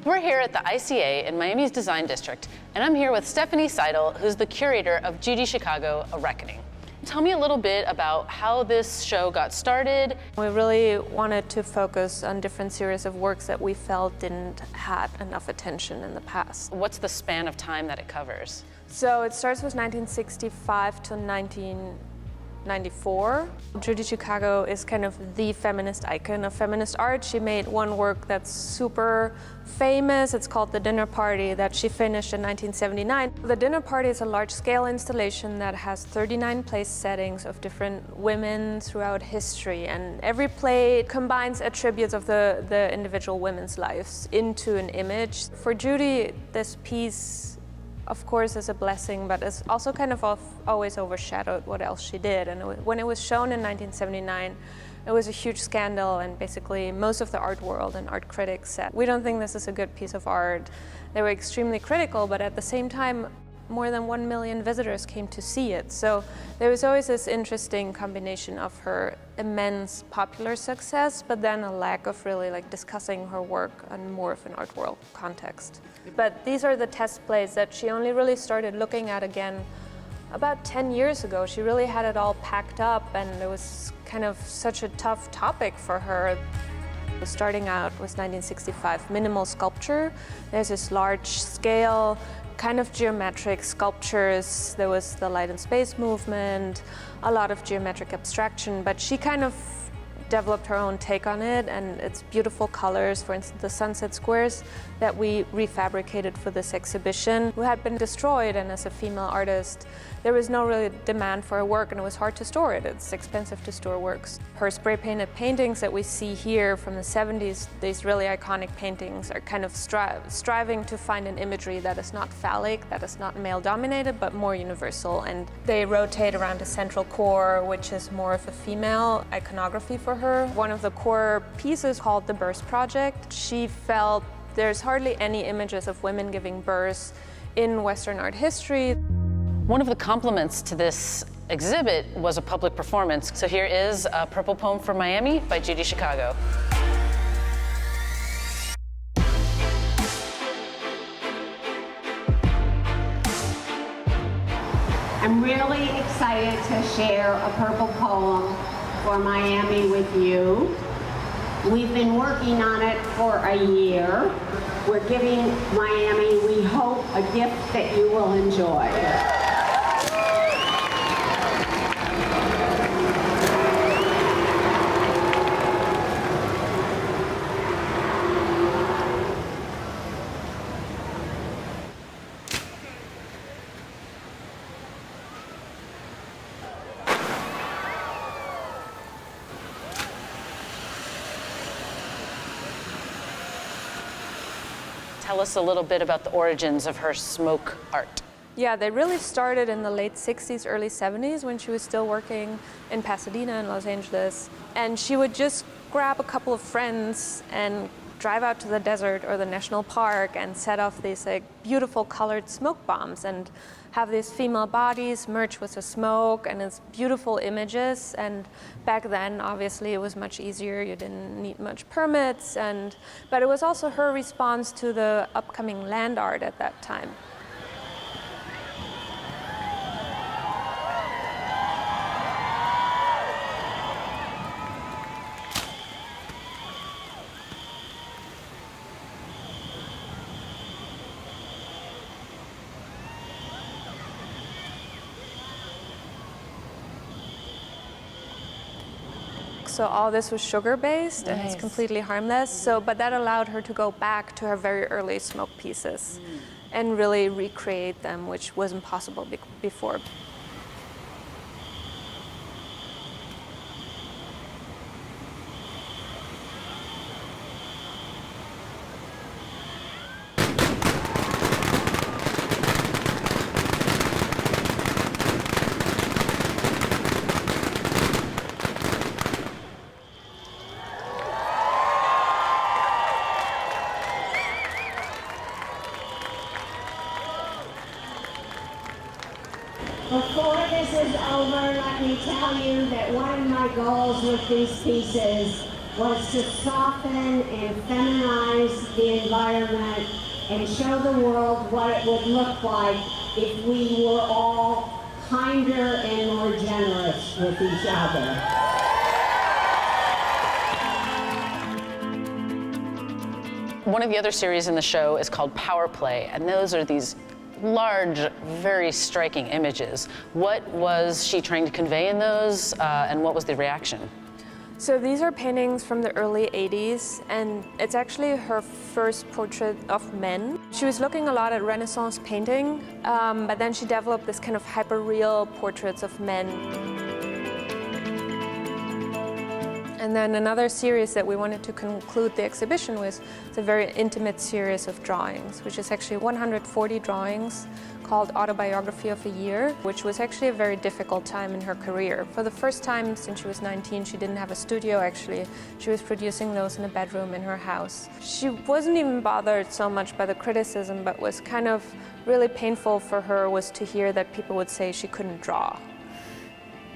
We're here at the ICA in Miami's Design District, and I'm here with Stephanie Seidel, who's the curator of Judy Chicago, A Reckoning. Tell me a little bit about how this show got started. We really wanted to focus on different series of works that we felt didn't have enough attention in the past. What's the span of time that it covers? So it starts with 1965 to 1994. Judy Chicago is kind of the feminist icon of feminist art. She made one work that's super famous. It's called The Dinner Party, that she finished in 1979. The Dinner Party is a large-scale installation that has 39 place settings of different women throughout history, and every play combines attributes of the individual women's lives into an image. For Judy, this piece, of course, is a blessing, but it's also kind of always overshadowed what else she did. And when it was shown in 1979, it was a huge scandal, and basically most of the art world and art critics said, we don't think this is a good piece of art. They were extremely critical, but at the same time, more than 1 million visitors came to see it. So there was always this interesting combination of her immense popular success, but then a lack of really discussing her work on more of an art world context. But these are the test plays that she only really started looking at again about 10 years ago. She really had it all packed up, and it was kind of such a tough topic for her. Starting out was 1965, minimal sculpture. There's this large scale, kind of geometric sculptures. There was the light and space movement, a lot of geometric abstraction, but she kind of developed her own take on it, and it's beautiful colors. For instance, the sunset squares that we refabricated for this exhibition, who had been destroyed, and as a female artist, there was no really demand for her work, and it was hard to store it. It's expensive to store works. Her spray painted paintings that we see here from the 70s, these really iconic paintings, are kind of striving to find an imagery that is not phallic, that is not male dominated, but more universal. And they rotate around a central core, which is more of a female iconography for her. One of the core pieces called the Birth Project. She felt there's hardly any images of women giving birth in Western art history. One of the compliments to this exhibit was a public performance. So here is a Purple Poem for Miami by Judy Chicago. I'm really excited to share a purple poem for Miami with you. We've been working on it for a year. We're giving Miami, we hope, a gift that you will enjoy. Tell us a little bit about the origins of her smoke art. Yeah, they really started in the late 60s, early 70s, when she was still working in Pasadena and Los Angeles. And she would just grab a couple of friends and drive out to the desert or the national park and set off these beautiful colored smoke bombs and have these female bodies merge with the smoke, and it's beautiful images. And back then, obviously, it was much easier. You didn't need much permits, but it was also her response to the upcoming land art at that time. So all this was sugar-based, and it's completely harmless. But that allowed her to go back to her very early smoke pieces and really recreate them, which wasn't possible before. Before this is over, let me tell you that one of my goals with these pieces was to soften and feminize the environment and show the world what it would look like if we were all kinder and more generous with each other. One of the other series in the show is called Power Play, and those are these large, very striking images. What was she trying to convey in those, and what was the reaction? So these are paintings from the early 80s, and it's actually her first portrait of men. She was looking a lot at Renaissance painting, but then she developed this kind of hyper-real portraits of men. And then another series that we wanted to conclude the exhibition with is a very intimate series of drawings, which is actually 140 drawings called Autobiography of a Year, which was actually a very difficult time in her career. For the first time since she was 19, she didn't have a studio actually. She was producing those in a bedroom in her house. She wasn't even bothered so much by the criticism, but was kind of really painful for her was to hear that people would say she couldn't draw.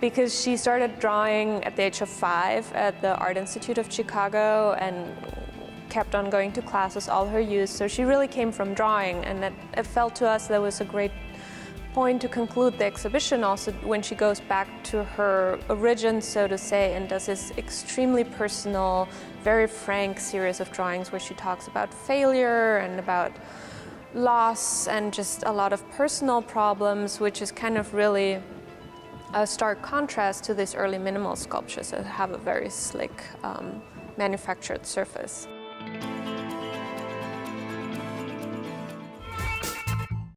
Because she started drawing at the age of 5 at the Art Institute of Chicago and kept on going to classes all her youth. So she really came from drawing, and it felt to us that was a great point to conclude the exhibition also when she goes back to her origins, so to say, and does this extremely personal, very frank series of drawings where she talks about failure and about loss and just a lot of personal problems, which is kind of really a stark contrast to these early minimal sculptures that have a very slick manufactured surface.